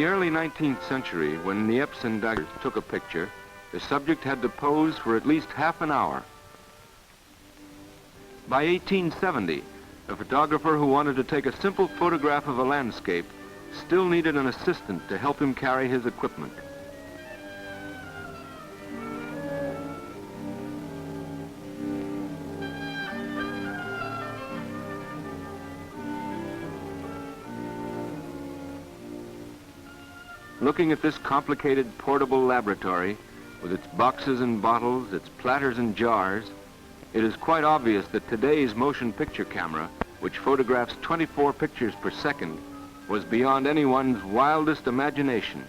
the early 19th century, when Niepce and Daguerre took a picture, the subject had to pose for at least half an hour. By 1870, a photographer who wanted to take a simple photograph of a landscape still needed an assistant to help him carry his equipment. Looking at this complicated portable laboratory, with its boxes and bottles, its platters and jars, it is quite obvious that today's motion picture camera, which photographs 24 pictures per second, was beyond anyone's wildest imagination.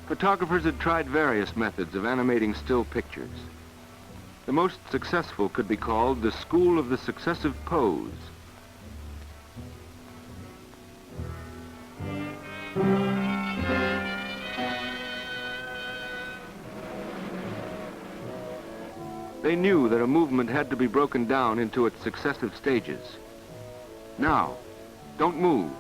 Photographers had tried various methods of animating still pictures. The most successful could be called the school of the successive pose. They knew that a movement had to be broken down into its successive stages. Now, don't move.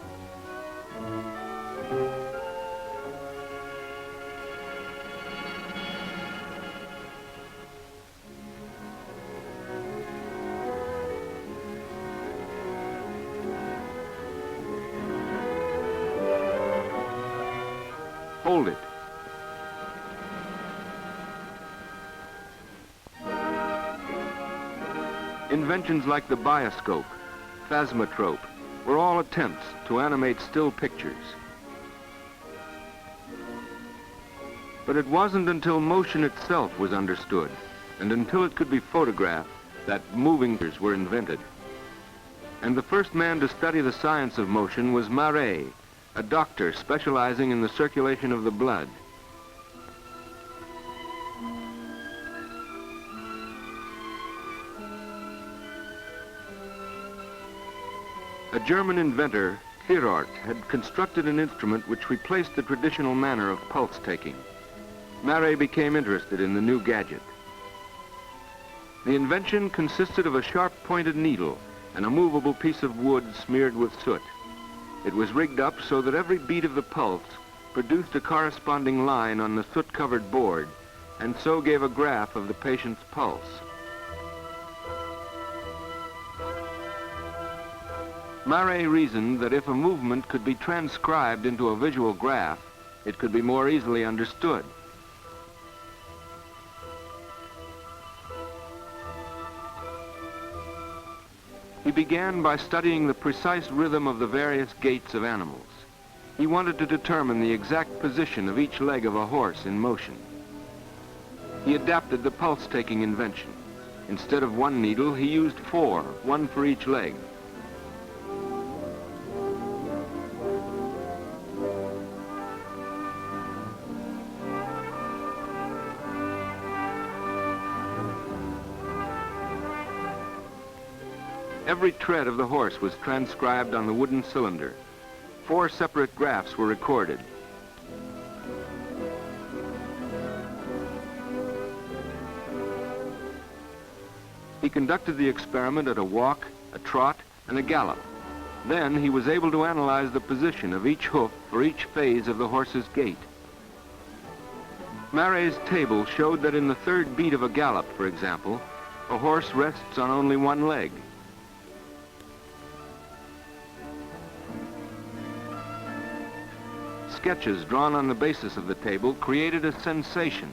Hold it. Inventions like the bioscope, phasmatrope, were all attempts to animate still pictures. But it wasn't until motion itself was understood, and until it could be photographed, that moving pictures were invented. And the first man to study the science of motion was Marais, a doctor specializing in the circulation of the blood. A German inventor, Hirort, had constructed an instrument which replaced the traditional manner of pulse taking. Marais became interested in the new gadget. The invention consisted of a sharp-pointed needle and a movable piece of wood smeared with soot. It was rigged up so that every beat of the pulse produced a corresponding line on the soot-covered board, and so gave a graph of the patient's pulse. Marais reasoned that if a movement could be transcribed into a visual graph, it could be more easily understood. He began by studying the precise rhythm of the various gaits of animals. He wanted to determine the exact position of each leg of a horse in motion. He adapted the pulse-taking invention. Instead of one needle, he used 4, one for each leg. Every tread of the horse was transcribed on the wooden cylinder. 4 separate graphs were recorded. He conducted the experiment at a walk, a trot, and a gallop. Then he was able to analyze the position of each hoof for each phase of the horse's gait. Marais' table showed that in the 3rd beat of a gallop, for example, a horse rests on only one leg. Sketches drawn on the basis of the table created a sensation.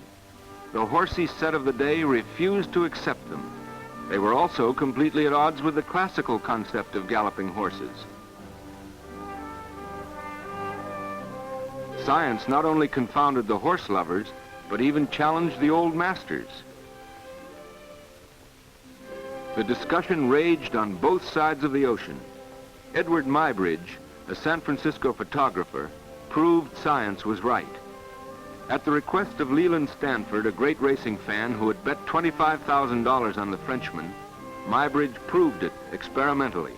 The horsey set of the day refused to accept them. They were also completely at odds with the classical concept of galloping horses. Science not only confounded the horse lovers, but even challenged the old masters. The discussion raged on both sides of the ocean. Edward Muybridge, a San Francisco photographer, proved science was right. At the request of Leland Stanford, a great racing fan who had bet $25,000 on the Frenchman, Muybridge proved it experimentally.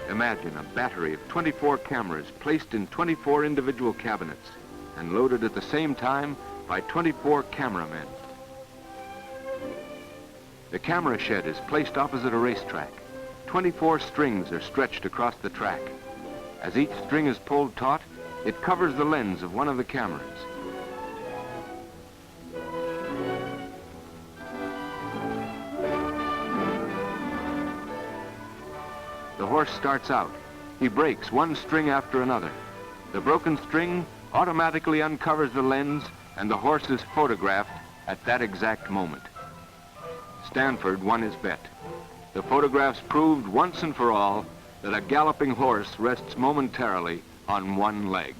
Imagine a battery of 24 cameras placed in 24 individual cabinets and loaded at the same time by 24 cameramen. The camera shed is placed opposite a racetrack. 24 strings are stretched across the track. As each string is pulled taut, it covers the lens of one of the cameras. The horse starts out. He breaks one string after another. The broken string automatically uncovers the lens, and the horse is photographed at that exact moment. Stanford won his bet. The photographs proved once and for all that a galloping horse rests momentarily on one leg.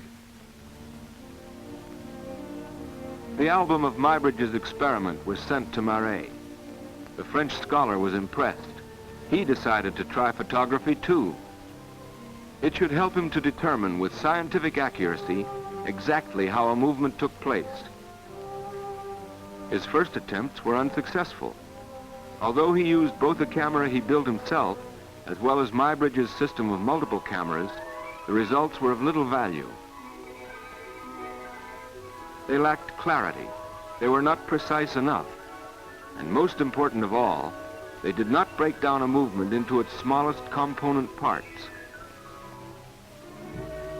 The album of Muybridge's experiment was sent to Marais. The French scholar was impressed. He decided to try photography too. It should help him to determine with scientific accuracy exactly how a movement took place. His first attempts were unsuccessful. Although he used both a camera he built himself, as well as Muybridge's system of multiple cameras, the results were of little value. They lacked clarity. They were not precise enough. And most important of all, they did not break down a movement into its smallest component parts.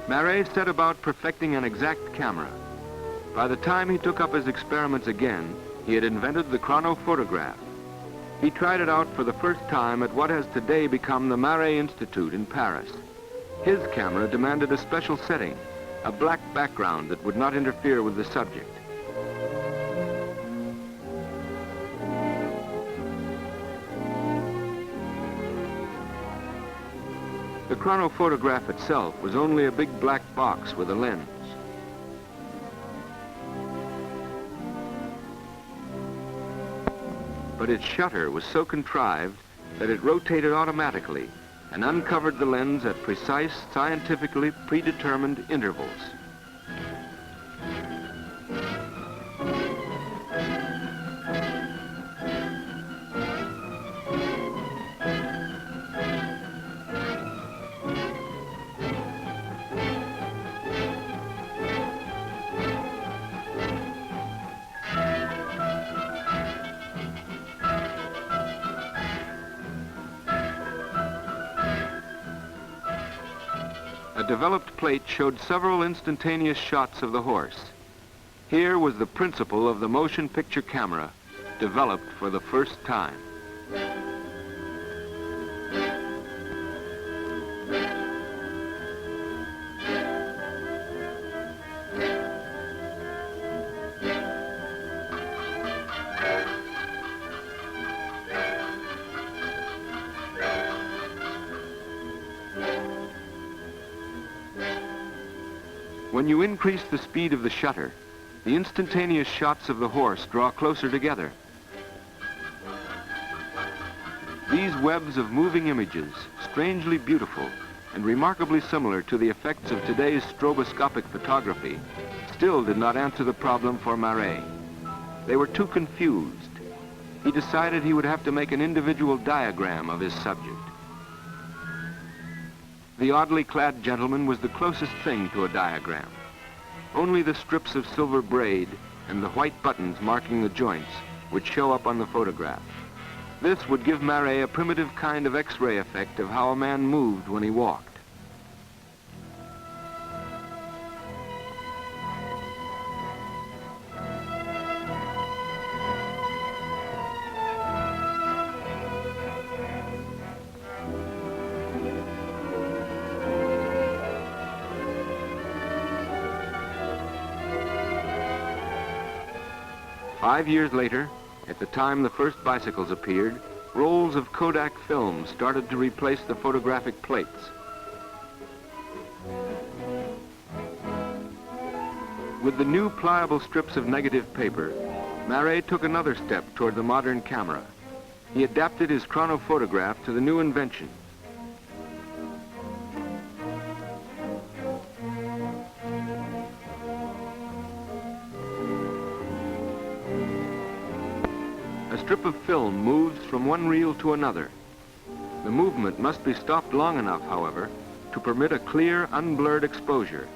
Marais set about perfecting an exact camera. By the time he took up his experiments again, he had invented the chronophotograph. He tried it out for the first time at what has today become the Marais Institute in Paris. His camera demanded a special setting, a black background that would not interfere with the subject. The chronophotograph itself was only a big black box with a lens. But its shutter was so contrived that it rotated automatically and uncovered the lens at precise, scientifically predetermined intervals. A developed plate showed several instantaneous shots of the horse. Here was the principle of the motion picture camera, developed for the first time. When you increase the speed of the shutter, the instantaneous shots of the horse draw closer together. These webs of moving images, strangely beautiful and remarkably similar to the effects of today's stroboscopic photography, still did not answer the problem for Marais. They were too confused. He decided he would have to make an individual diagram of his subject. The oddly clad gentleman was the closest thing to a diagram. Only the strips of silver braid and the white buttons marking the joints would show up on the photograph. This would give Marais a primitive kind of X-ray effect of how a man moved when he walked. Five years later, at the time the first bicycles appeared, rolls of Kodak film started to replace the photographic plates. With the new pliable strips of negative paper, Marais took another step toward the modern camera. He adapted his chronophotograph to the new invention. A strip of film moves from one reel to another. The movement must be stopped long enough, however, to permit a clear, unblurred exposure.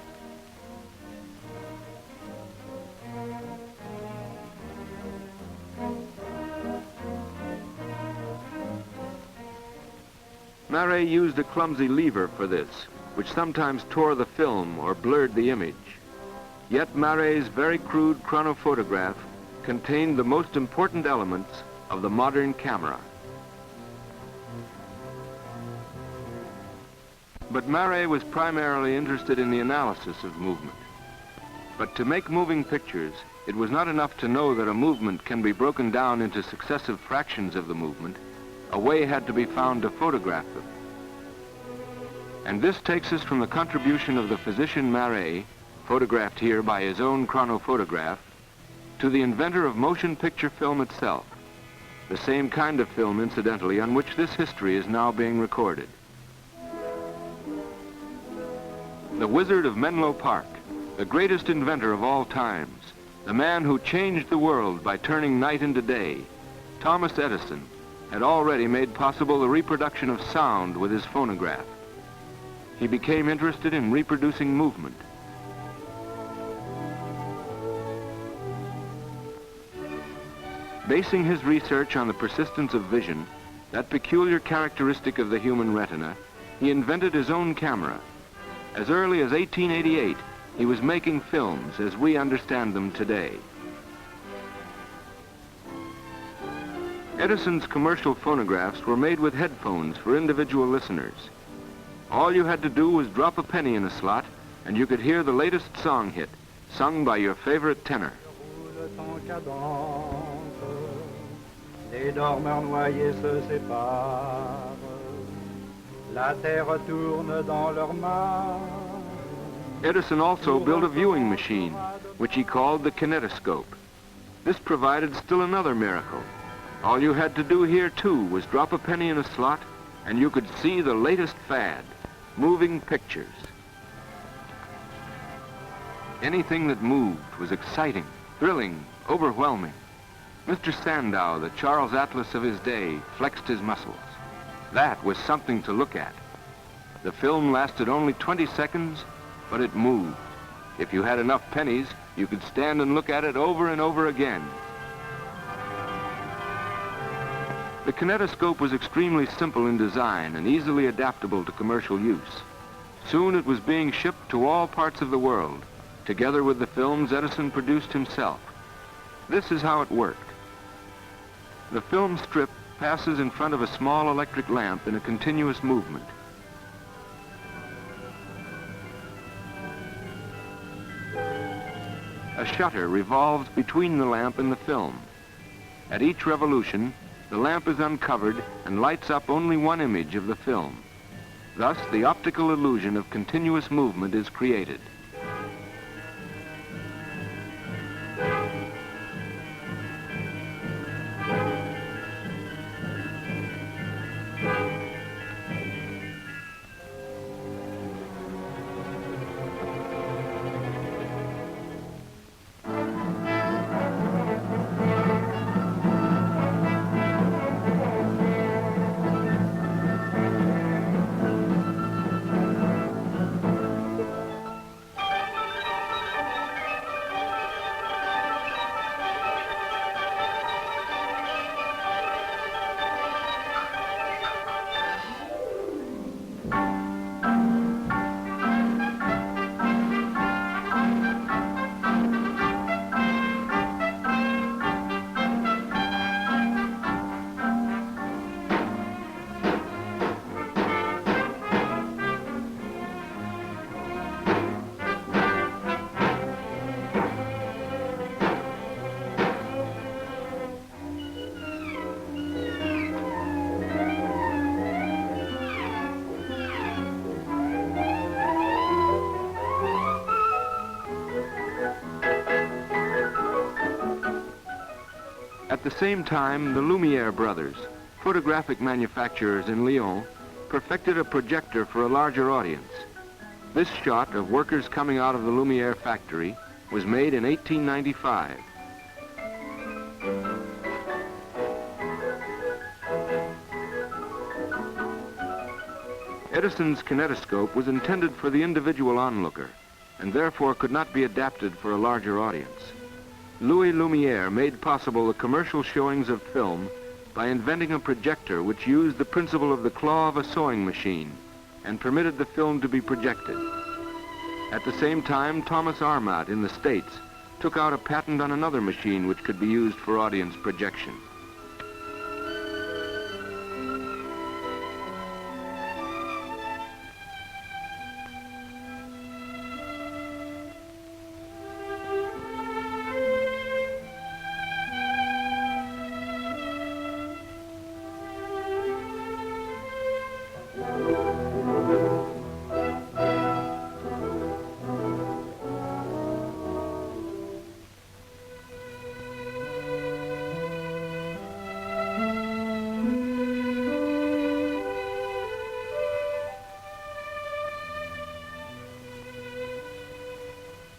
Marey used a clumsy lever for this, which sometimes tore the film or blurred the image. Yet Marey's very crude chronophotograph contained the most important elements of the modern camera. But Marey was primarily interested in the analysis of movement. But to make moving pictures, it was not enough to know that a movement can be broken down into successive fractions of the movement. A way had to be found to photograph them. And this takes us from the contribution of the physician Marey, photographed here by his own chronophotograph, to the inventor of motion picture film itself, the same kind of film, incidentally, on which this history is now being recorded. The Wizard of Menlo Park, the greatest inventor of all times, the man who changed the world by turning night into day, Thomas Edison, had already made possible the reproduction of sound with his phonograph. He became interested in reproducing movement. Basing his research on the persistence of vision, that peculiar characteristic of the human retina, he invented his own camera. As early as 1888, he was making films as we understand them today. Edison's commercial phonographs were made with headphones for individual listeners. All you had to do was drop a penny in a slot, and you could hear the latest song hit, sung by your favorite tenor. Les dormeurs noyés se séparent, la terre tourne dans leur mares. Edison also built a viewing machine, which he called the kinetoscope. This provided still another miracle. All you had to do here, too, was drop a penny in a slot, and you could see the latest fad, moving pictures. Anything that moved was exciting, thrilling, overwhelming. Mr. Sandow, the Charles Atlas of his day, flexed his muscles. That was something to look at. The film lasted only 20 seconds, but it moved. If you had enough pennies, you could stand and look at it over and over again. The kinetoscope was extremely simple in design and easily adaptable to commercial use. Soon it was being shipped to all parts of the world, together with the films Edison produced himself. This is how it worked. The film strip passes in front of a small electric lamp in a continuous movement. A shutter revolves between the lamp and the film. At each revolution, the lamp is uncovered and lights up only one image of the film. Thus, the optical illusion of continuous movement is created. At the same time, the Lumiere brothers, photographic manufacturers in Lyon, perfected a projector for a larger audience. This shot of workers coming out of the Lumiere factory was made in 1895. Edison's kinetoscope was intended for the individual onlooker, and therefore could not be adapted for a larger audience. Louis Lumiere made possible the commercial showings of film by inventing a projector which used the principle of the claw of a sewing machine and permitted the film to be projected. At the same time, Thomas Armat in the States took out a patent on another machine which could be used for audience projection.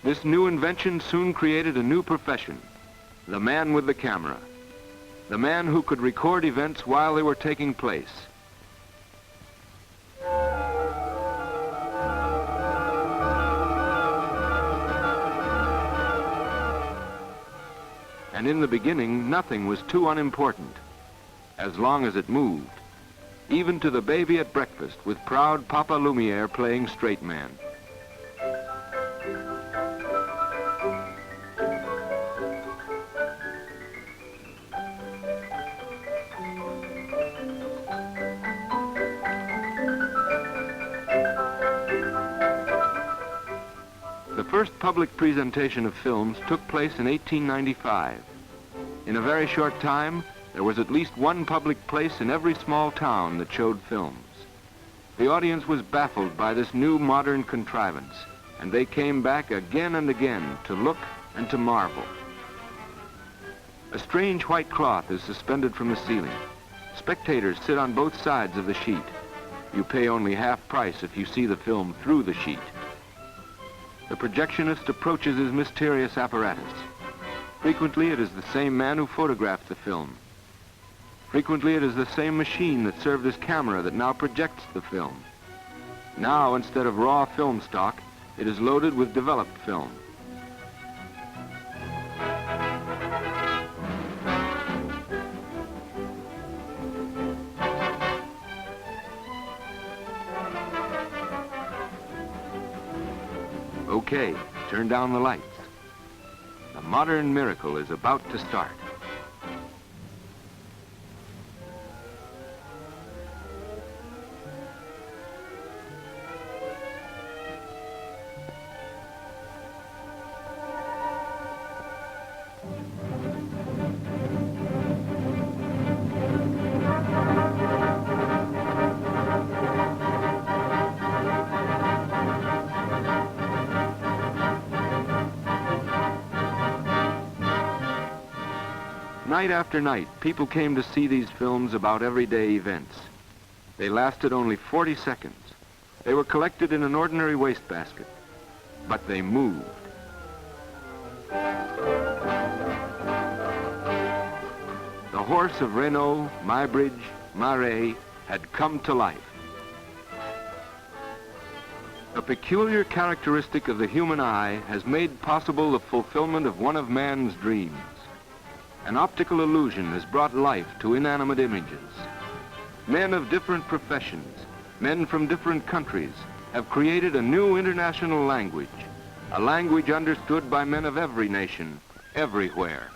This new invention soon created a new profession, the man with the camera, the man who could record events while they were taking place. And in the beginning, nothing was too unimportant, as long as it moved, even to the baby at breakfast with proud Papa Lumiere playing straight man. The first public presentation of films took place in 1895. In a very short time, there was at least one public place in every small town that showed films. The audience was baffled by this new modern contrivance, and they came back again and again to look and to marvel. A strange white cloth is suspended from the ceiling. Spectators sit on both sides of the sheet. You pay only half price if you see the film through the sheet. The projectionist approaches his mysterious apparatus. Frequently, it is the same man who photographed the film. Frequently, it is the same machine that served as camera that now projects the film. Now, instead of raw film stock, it is loaded with developed film. Okay, turn down the lights. The modern miracle is about to start. Night after night, people came to see these films about everyday events. They lasted only 40 seconds. They were collected in an ordinary wastebasket, but they moved. The horse of Renault, Muybridge, Marais had come to life. A peculiar characteristic of the human eye has made possible the fulfillment of one of man's dreams. An optical illusion has brought life to inanimate images. Men of different professions, men from different countries, have created a new international language, a language understood by men of every nation, everywhere.